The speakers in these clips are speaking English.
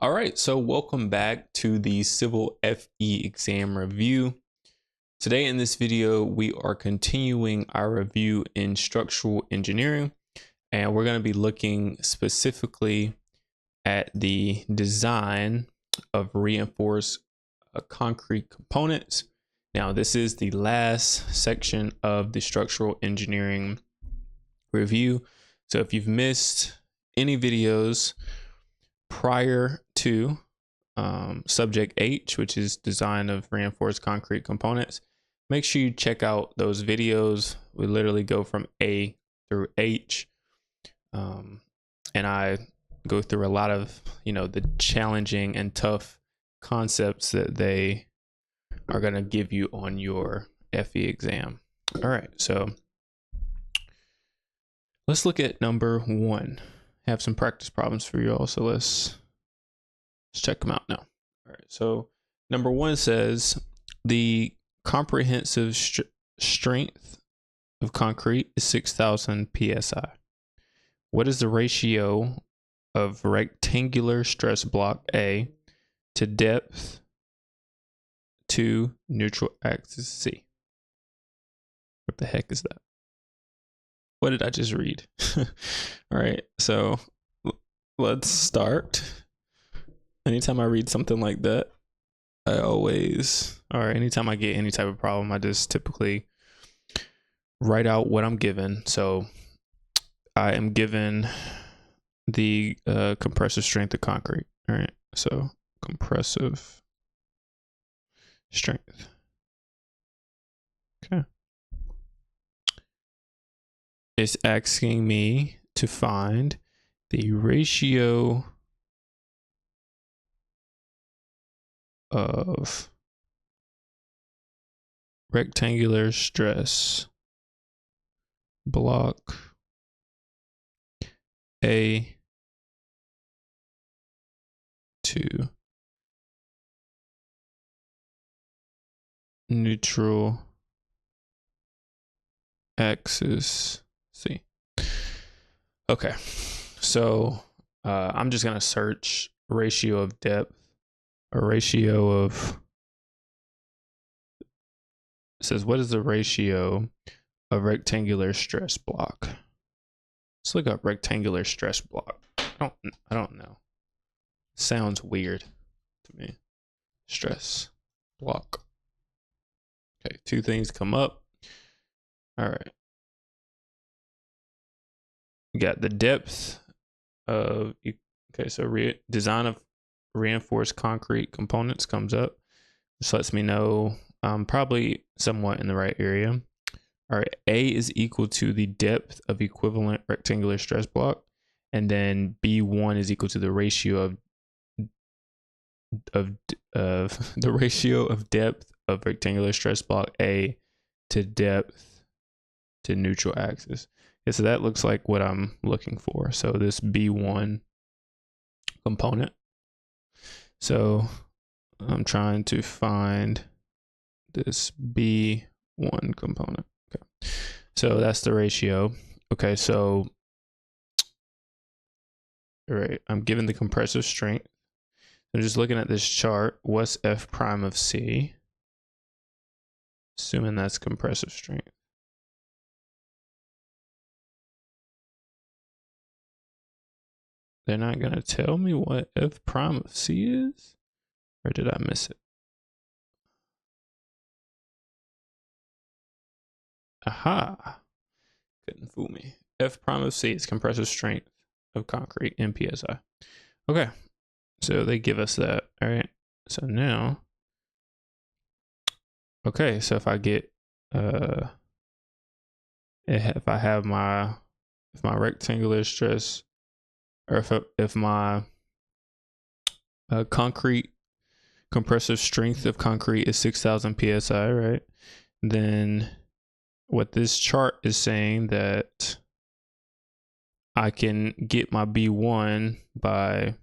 All right, so welcome back to the Civil FE exam review. Today in this video, we are continuing our review in structural engineering, and we're going to be looking specifically at the design of reinforced concrete components. Now, this is the last section of the structural engineering review. So if you've missed any videos prior to subject H, which is design of reinforced concrete components, make sure you check out those videos. We literally go from A through H, and I go through a lot of the challenging and tough concepts that they are going to give you on your FE exam. All right, so let's look at number 1. I have some practice problems for you all, so let's check them out now. All right, so number 1 says the comprehensive strength of concrete is 6,000 psi. What is the ratio of rectangular stress block A to depth to neutral axis C? What the heck is that? What did I just read? All right, so let's start. Anytime I read something like that, anytime I get any type of problem, I just typically write out what I'm given. So I am given the compressive strength of concrete. All right, so compressive strength. Okay. It's asking me to find the ratio of rectangular stress block A to neutral axis C. Okay, so I'm just gonna search ratio of depth, or ratio of, it says what is the ratio of rectangular stress block? Let's look up rectangular stress block. I don't know. Sounds weird to me. Stress block. Okay, 2 things come up. All right. We got the depth of, okay, so design of reinforced concrete components comes up. This lets me know I'm probably somewhat in the right area. All right, A is equal to the depth of equivalent rectangular stress block, and then B1 is equal to the ratio of the ratio of depth of rectangular stress block A to depth to neutral axis. Okay, so that looks like what I'm looking for. So this B1 component. So I'm trying to find this B1 component. Okay, so that's the ratio. Okay, so all right, I'm given the compressive strength. I'm just looking at this chart. What's F prime of C? Assuming that's compressive strength. They're not gonna tell me what F prime of C is? Or did I miss it? Aha! Couldn't fool me. F prime of C is compressive strength of concrete in PSI. Okay, so they give us that. All right, so now, okay, so if I get if I have my rectangular stress, or if my concrete compressive strength of concrete is 6,000 psi, right? Then what this chart is saying that I can get my B1 by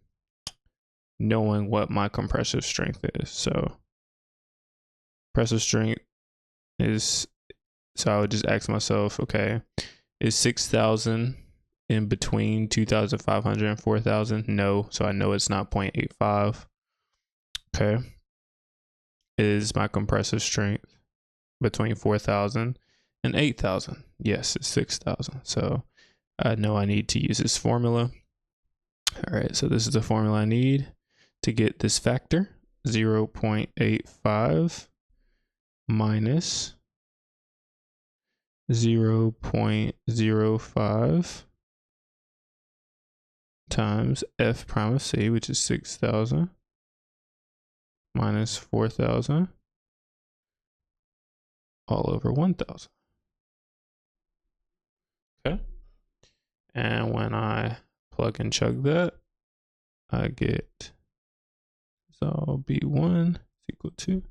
knowing what my compressive strength is. So compressive strength is, so I would just ask myself, okay, is 6,000 in between 2,500 and 4,000? No, so I know it's not 0.85. Okay. Is my compressive strength between 4,000 and 8,000? Yes, it's 6,000. So I know I need to use this formula. All right, so this is the formula I need to get this factor, 0.85 minus 0.05 times f prime of c, which is 6,000, minus 4,000 all over 1,000. Okay. And when I plug and chug that, I get, so B1 is equal to,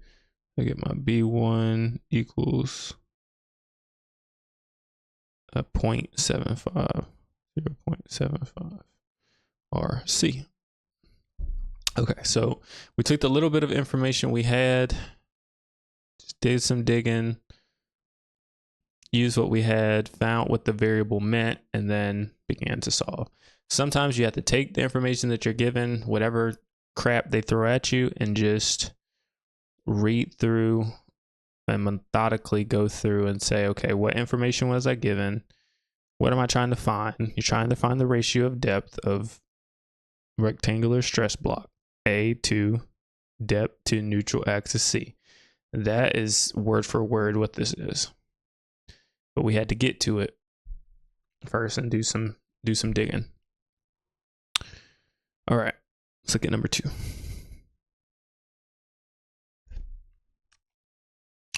I get my B1 equals 0.75, 0.75 RC. Okay, so we took the little bit of information we had, just did some digging, used what we had, found what the variable meant, and then began to solve. Sometimes you have to take the information that you're given, whatever crap they throw at you, and just read through and methodically go through and say, okay, what information was I given? What am I trying to find? You're trying to find the ratio of depth of rectangular stress block A to depth to neutral axis C. That is word for word what this is. But we had to get to it first and do some digging. All right, let's look at number 2.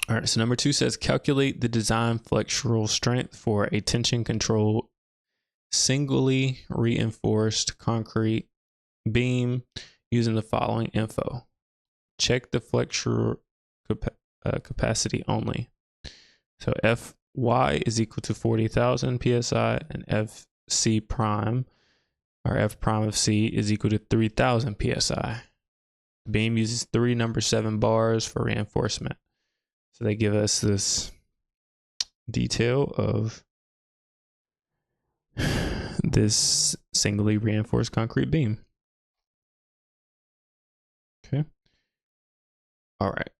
All right, so number 2 says calculate the design flexural strength for a tension controlled singly reinforced concrete beam using the following info. Check the flexural capacity only. So Fy is equal to 40,000 psi and Fc prime, or F prime of C, is equal to 3,000 psi. The beam uses 3 number 7 bars for reinforcement. So they give us this detail of this singly reinforced concrete beam. Okay. All right.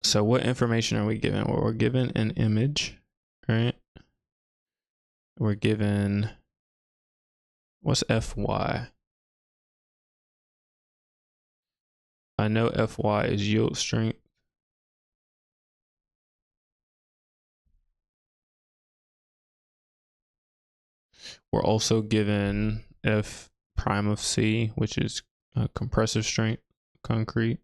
So what information are we given? Well, we're given an image, right? We're given, what's Fy? I know Fy is yield strength. We're also given F prime of C, which is compressive strength concrete.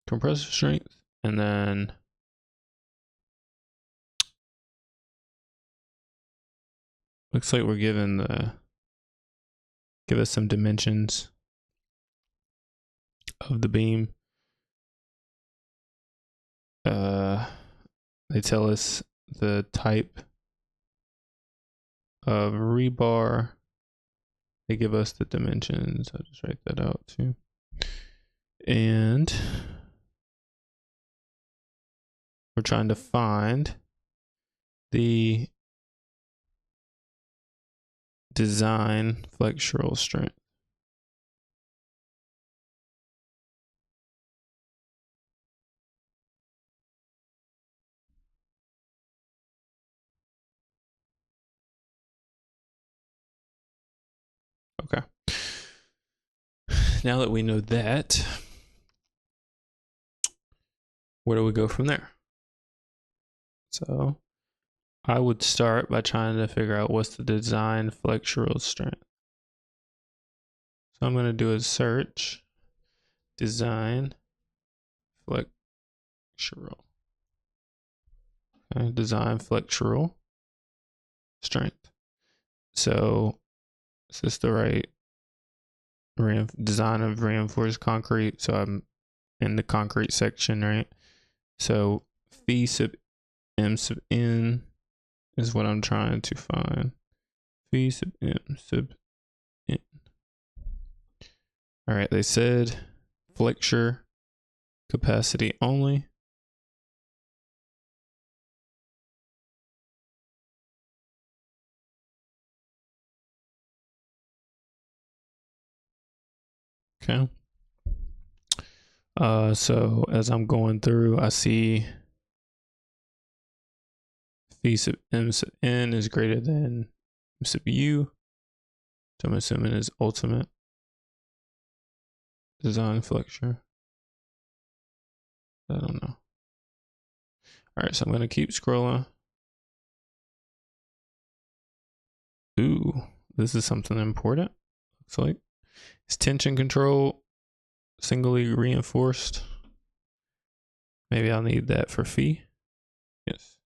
Compressive strength, and then looks like we're given give us some dimensions of the beam. They tell us the type of rebar. They give us the dimensions. I'll just write that out too. And we're trying to find the design flexural strength. Okay. Now that we know that, where do we go from there? So I would start by trying to figure out what's the design flexural strength. So I'm going to do a search, design flexural. Okay, design flexural strength. So is this the right design of reinforced concrete? So I'm in the concrete section, right? So phi sub m sub n is what I'm trying to find. Phi sub m sub n. All right, they said flexure capacity only. Okay. So as I'm going through, I see phi sub m sub n is greater than m sub u. So I'm assuming is ultimate design flexure. I don't know. All right, so I'm gonna keep scrolling. Ooh, this is something important. Looks like it's tension control, singly reinforced. Maybe I'll need that for phi. Yes.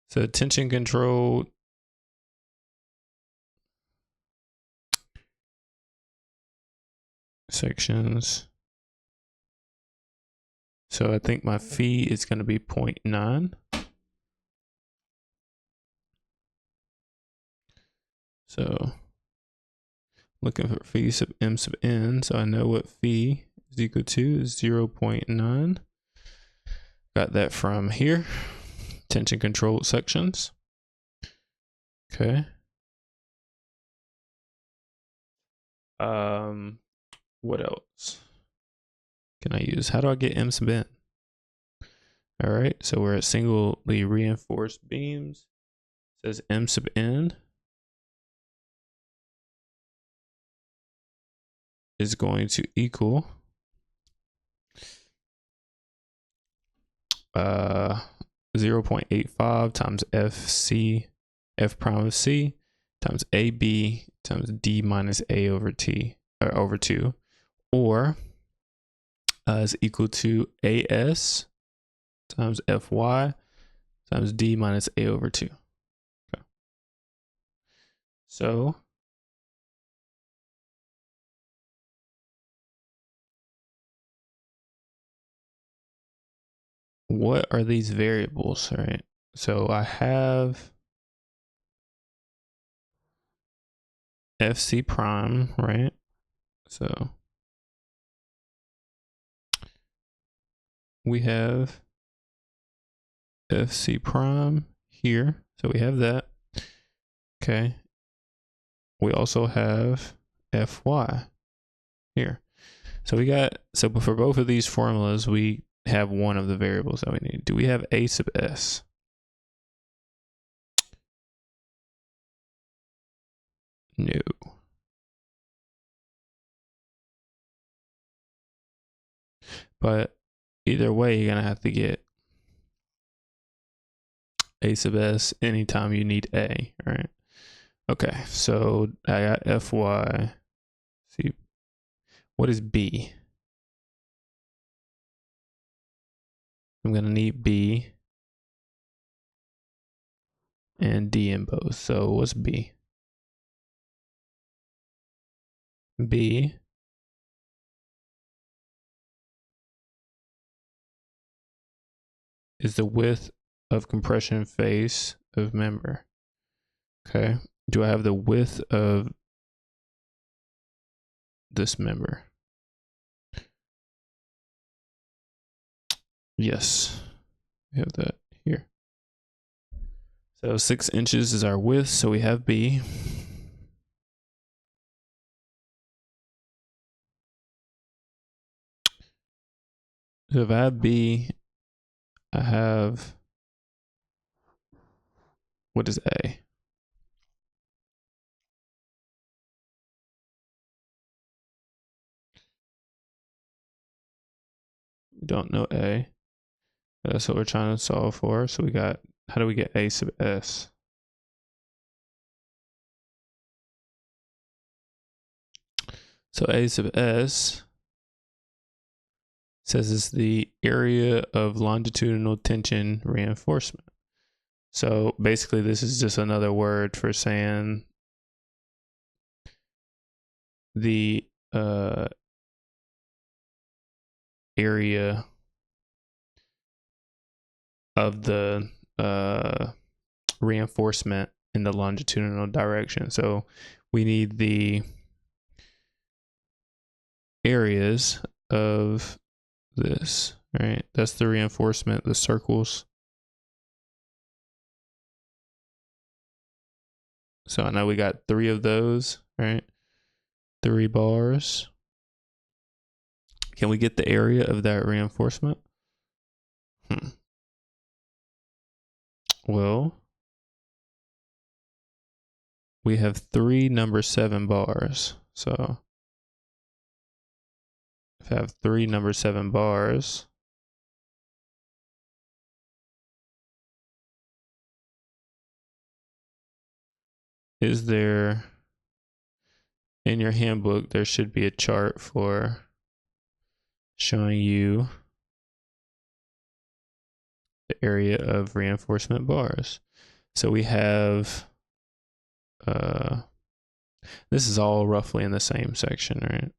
So tension control sections. So I think my phi is going to be 0.9. So looking for phi sub m sub n. So I know what phi is equal to is 0.9. Got that from here. Tension controlled sections. Okay. What else can I use? How do I get m sub n? All right, so we're at singly reinforced beams. It says m sub n is going to equal 0.85 times f prime of c times ab times d minus a over t over 2, or is equal to as times fy times d minus a over 2. Okay. So what are these variables, right? So I have fc prime, right? So we have fc prime here. So we have that. Okay. We also have fy here. So we got, so for both of these formulas, we have one of the variables that we need. Do we have a sub s? No. But either way, you're going to have to get a sub s anytime you need a, right? Okay, so I got fy. See, what is b? I'm going to need b and d in both. So what's b? B is the width of compression face of member. Okay. Do I have the width of this member? Yes. We have that here. So 6 inches is our width. So we have B. So if I have B, I have, what is A? We don't know A. That's what we're trying to solve for. So we got, how do we get A sub S? So A sub S says it's the area of longitudinal tension reinforcement. So basically this is just another word for saying the area of the reinforcement in the longitudinal direction. So we need the areas of this, right? That's the reinforcement, the circles. So I know we got 3 of those, right? 3 bars. Can we get the area of that reinforcement? Well, we have 3 number 7 bars. So if I have 3 number 7 bars, is there, in your handbook, there should be a chart for showing you the area of reinforcement bars. So we have, this is all roughly in the same section, right?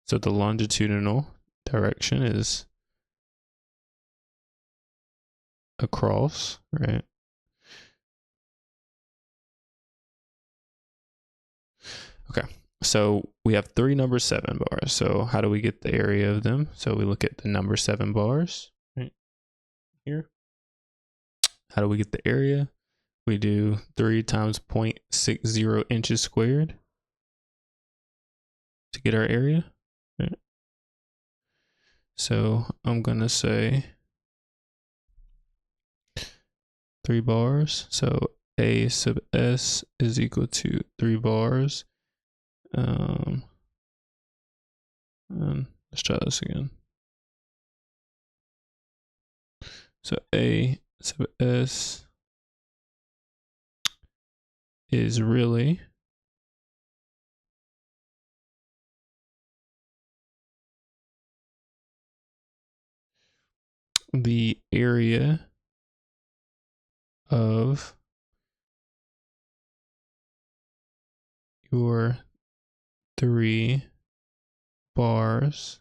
So the longitudinal direction is across, right? Okay, so we have 3 number 7 bars. So how do we get the area of them? So we look at the number 7 bars right here. How do we get the area? We do 3 times 0.60 inches squared to get our area. Right? So I'm gonna say 3 bars. So A sub S is equal to 3 bars. Let's try this again. So A sub S is really the area of your 3 bars,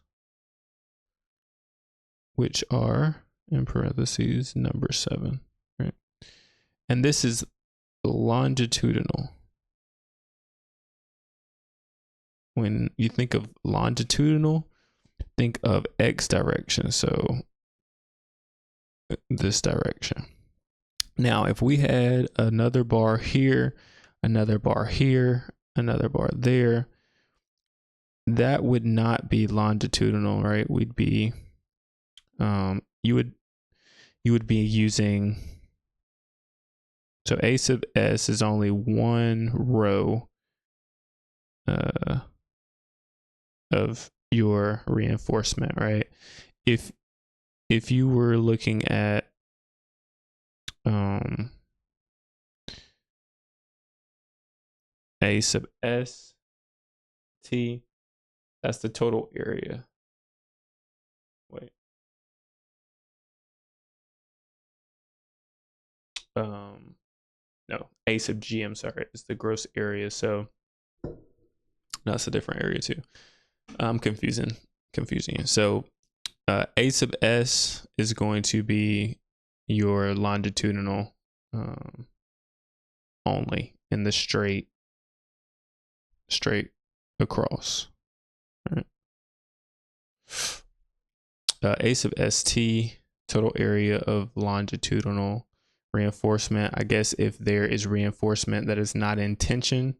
which are, in parentheses, number 7, right? And this is longitudinal. When you think of longitudinal, think of X direction. So this direction. Now, if we had another bar here, another bar here, another bar there, that would not be longitudinal, right? We'd be, you would be using, so A sub S is only 1 row of your reinforcement, right? If you were looking at A sub S T, that's the total area. Wait. No, A sub G, I'm sorry, it's the gross area. So that's a different area too. I'm confusing you. So A sub S is going to be your longitudinal only in the straight across. Right. A sub ST, total area of longitudinal reinforcement. I guess if there is reinforcement that is not in tension,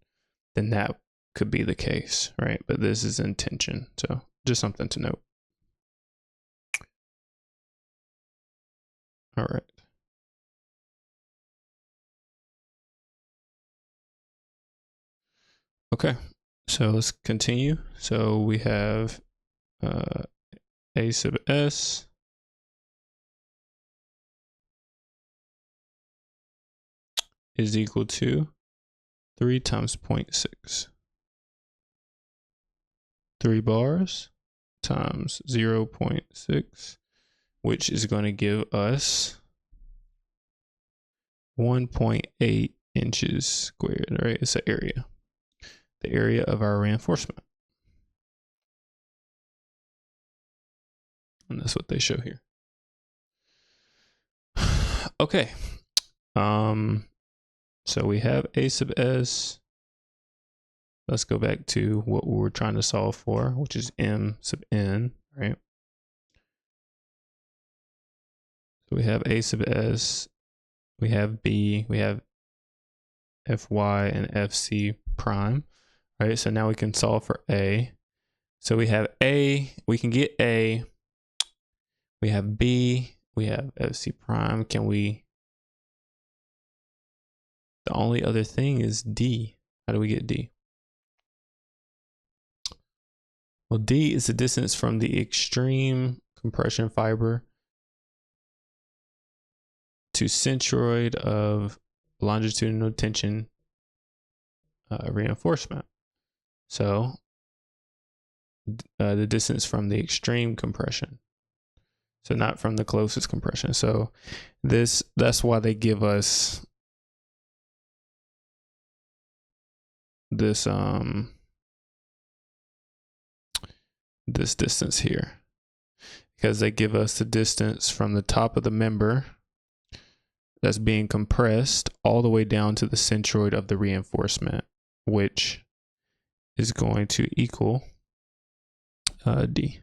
then that could be the case, right? But this is in tension, so just something to note. All right. Okay, so let's continue. So we have A sub S is equal to 3 times 0.6. 3 bars times 0.6, which is going to give us 1.8 inches squared, right? It's the area of our reinforcement. And that's what they show here. Okay. So we have A sub S, let's go back to what we were trying to solve for, which is m sub n, right? So we have a sub s, we have b, we have fy and fc prime, right? So now we can solve for a. So we have a, we can get a, we have b, we have fc prime. Can we, the only other thing is d. How do we get d? Well, d is the distance from the extreme compression fiber to centroid of longitudinal tension reinforcement. So the distance from the extreme compression, so not from the closest compression. So that's why they give us this this distance here, because they give us the distance from the top of the member that's being compressed all the way down to the centroid of the reinforcement, which is going to equal d.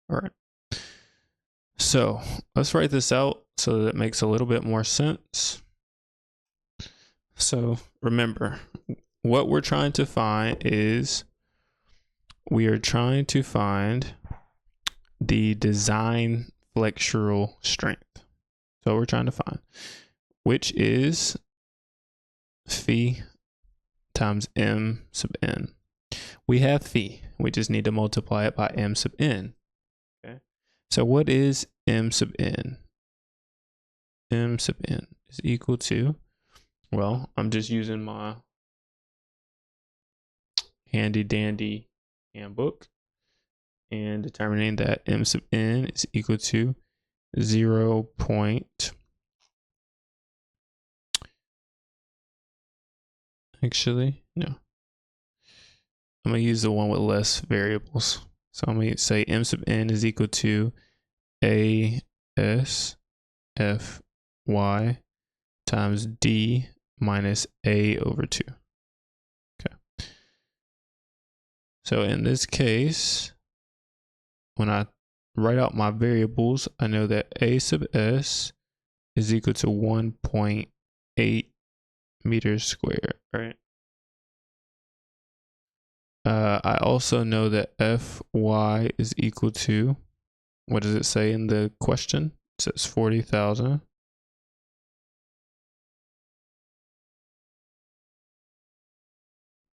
All right. So let's write this out so that it makes a little bit more sense. So remember, what we're trying to find is we are trying to find the design flexural strength. So we're trying to find, which is phi times m sub n. We have phi. We just need to multiply it by m sub n. Okay. So what is m sub n? M sub n is equal to, well, I'm just using my handy dandy handbook and determining that m sub n is equal to 0. Actually, no. I'm going to use the one with less variables. So I'm going to say m sub n is equal to a s f y times d minus a over 2. Okay. So in this case, when I write out my variables, I know that a sub s is equal to 1.8 meters squared, right? I also know that Fy is equal to, what does it say in the question? It says 40,000.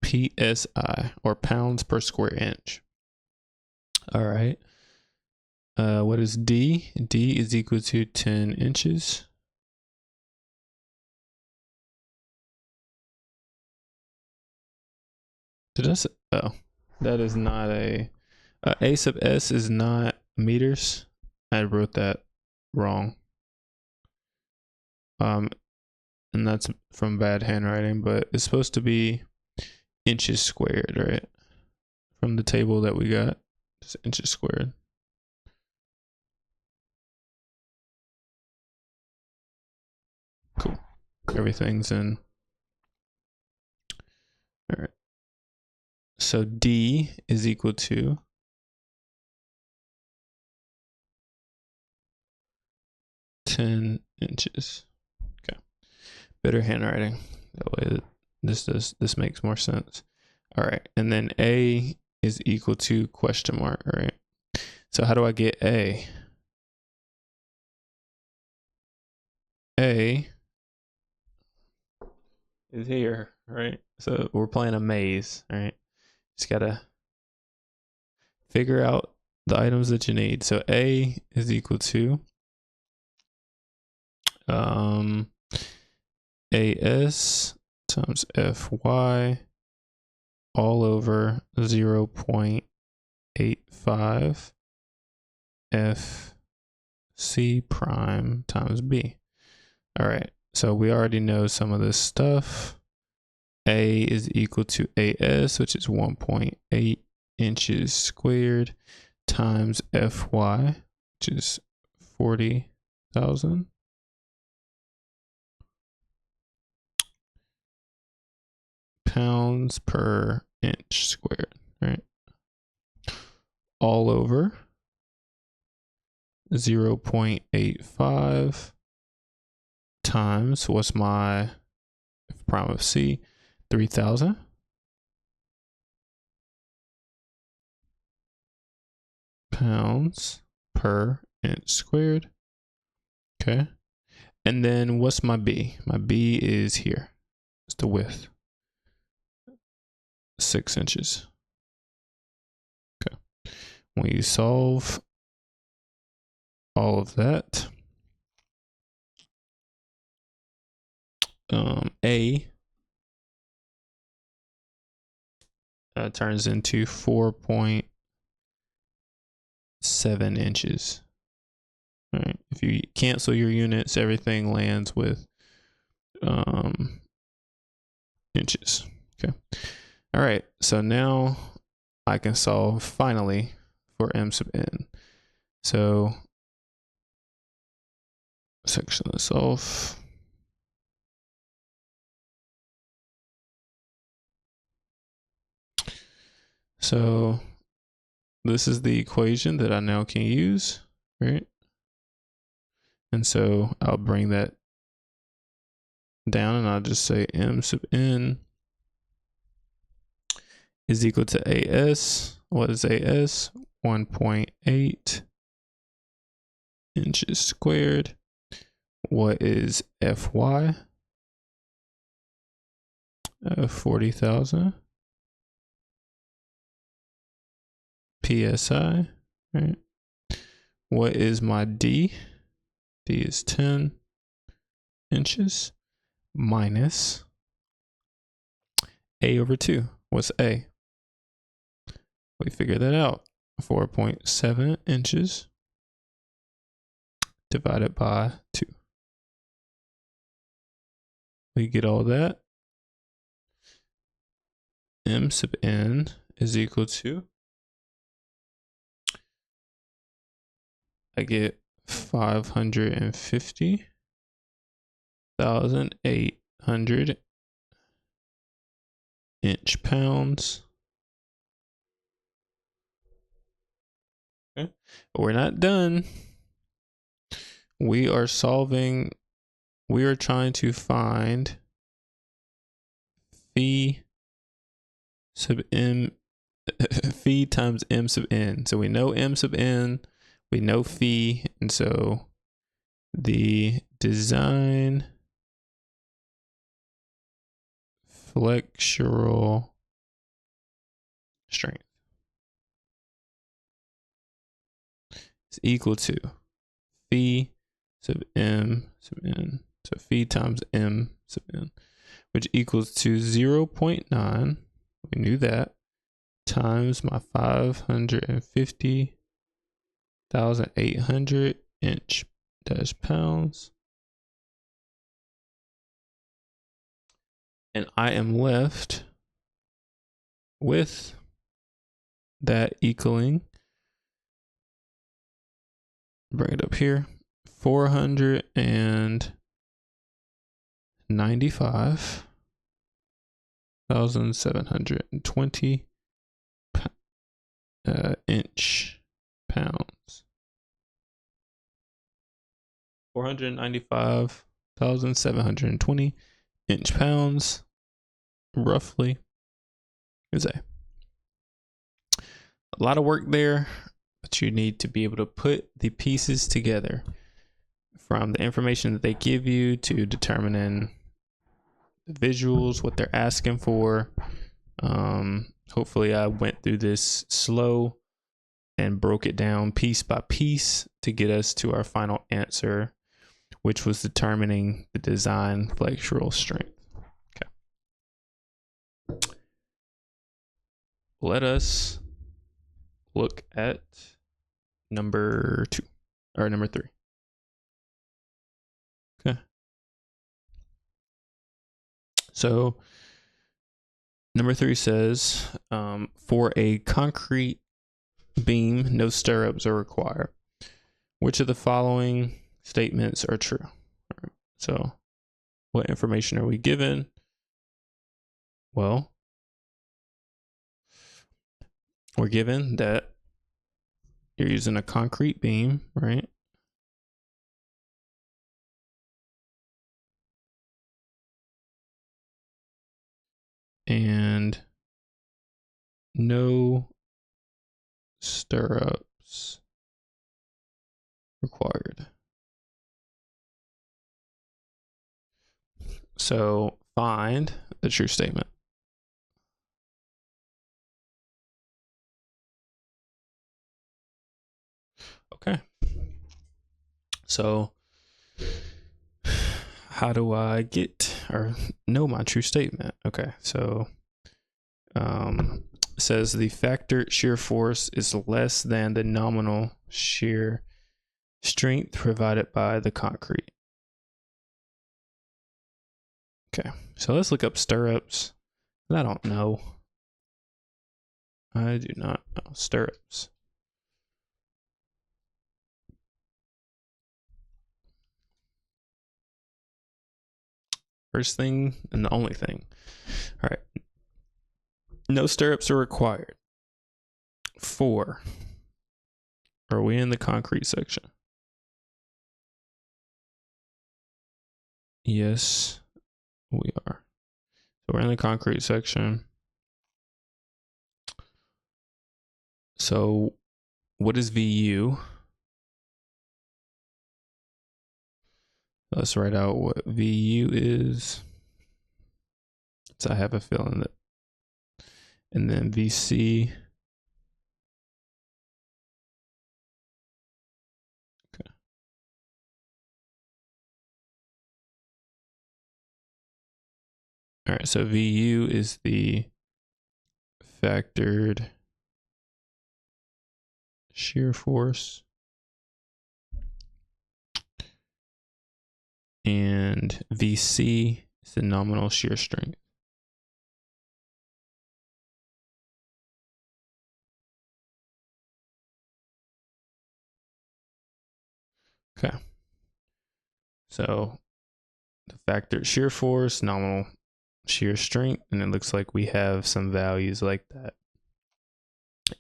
PSI, or pounds per square inch. All right. What is D? D is equal to 10 inches. Did I say, oh, that is not a sub s is not meters. I wrote that wrong. And that's from bad handwriting, but it's supposed to be inches squared, right? From the table that we got, it's inches squared. Cool. Everything's in. All right. So D is equal to 10 inches. Okay. Better handwriting. That way this makes more sense. All right. And then A is equal to question mark, all right? So how do I get A? A is here, right? So we're playing a maze, right? Just gotta figure out the items that you need. So A is equal to AS times FY all over 0.85 FC prime times B. All right, so we already know some of this stuff. A is equal to AS, which is 1.8 inches squared, times FY, which is 40,000. pounds per inch squared, right? All over 0.85 times, what's my prime of C? 3,000. Pounds per inch squared. Okay. And then what's my B? My B is here. It's the width. 6 inches. Okay. When you solve all of that, A turns into 4.7 inches. All right. If you cancel your units, everything lands with inches. Okay. All right. So now I can solve finally for m sub n. So section this off. So this is the equation that I now can use, right? And so I'll bring that down and I'll just say m sub n is equal to AS. What is AS? 1.8 inches squared. What is FY? 40,000. PSI, right? What is my D? D is 10 inches minus A over 2. What's A? We figure that out. 4.7 inches divided by 2. We get all that. M sub n is equal to, I get 550,800 inch pounds. Okay. But we're not done. We are trying to find phi sub m, phi times m sub n. So we know m sub n, we know phi, and so the design flexural strength is equal to phi sub m sub n. So phi times m sub n, which equals to 0.9. We knew that, times my 550,800 inch dash pounds. And I am left with that equaling, bring it up here, 495,720 inch pounds. 495,720 inch pounds, roughly, is A. A lot of work there, but you need to be able to put the pieces together from the information that they give you to determining the visuals, what they're asking for. Hopefully I went through this slow and broke it down piece by piece to get us to our final answer, which was determining the design flexural strength. Okay. Let us look at number 2 or number 3. Okay. So number 3 says, for a concrete beam, no stirrups are required. Which of the following statements are true? Right. So what information are we given? Well, we're given that you're using a concrete beam, right? And no stirrups required. So find the true statement. Okay. So how do I get or know my true statement? Okay. So it says the factor shear force is less than the nominal shear strength provided by the concrete. Okay. So let's look up stirrups. I don't know. I do not know stirrups. First thing and the only thing. All right. No stirrups are required. 4. Are we in the concrete section? Yes, we are. So we're in the concrete section. So what is VU? Let's write out what VU is. So I have a feeling that. And then VC. Okay. All right, so VU is the factored shear force. And VC is the nominal shear strength. Okay. So the factored shear force, nominal shear strength, and it looks like we have some values like that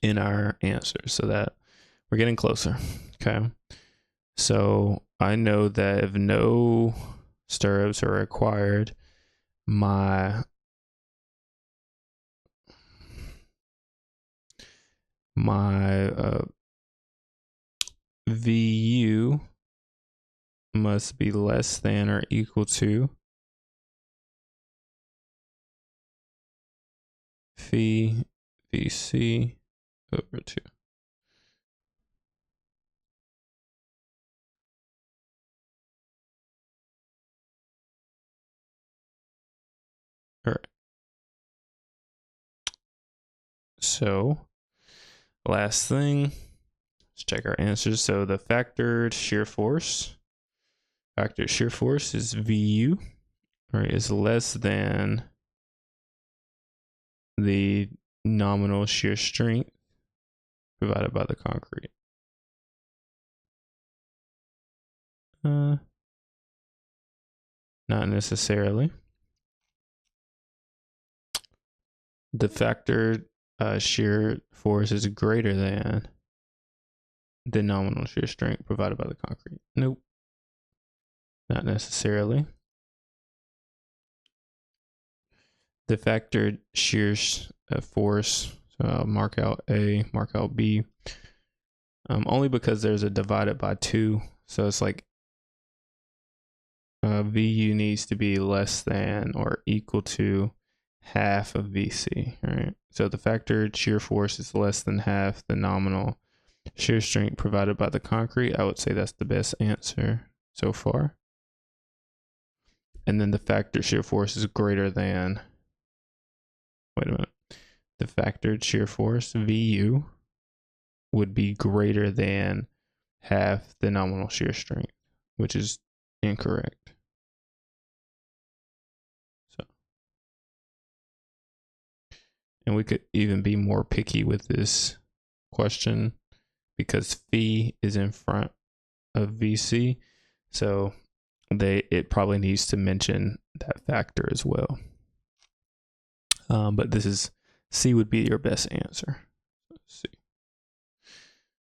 in our answer, so that we're getting closer. Okay. So I know that if no stirrups are required, my VU must be less than or equal to phi VC over 2. All right. So last thing, let's check our answers. So the factored shear force is VU, right, is less than the nominal shear strength provided by the concrete. Not necessarily. The factored shear force is greater than the nominal shear strength provided by the concrete. Nope. Not necessarily. The factored shear force, mark out A, mark out B, only because there's a divided by 2. So it's like VU needs to be less than or equal to half of VC, right? So the factored shear force is less than half the nominal shear strength provided by the concrete. I would say that's the best answer so far. And then the factored shear force is greater than, wait a minute, the factored shear force, VU, would be greater than half the nominal shear strength, which is incorrect. So, and we could even be more picky with this question because phi is in front of VC. So it probably needs to mention that factor as well. but this is C would be your best answer. C.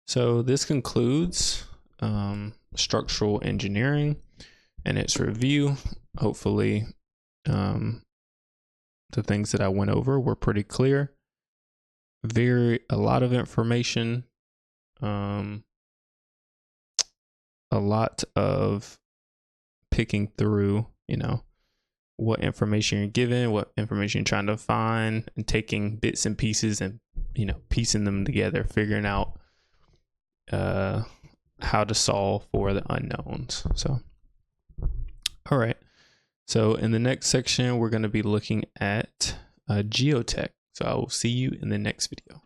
So this concludes structural engineering and its review. Hopefully the things that I went over were pretty clear. A lot of information, a lot of picking through, what information you're given, what information you're trying to find, and taking bits and pieces and, piecing them together, figuring out how to solve for the unknowns. So, all right. So in the next section, we're going to be looking at geotech. So I will see you in the next video.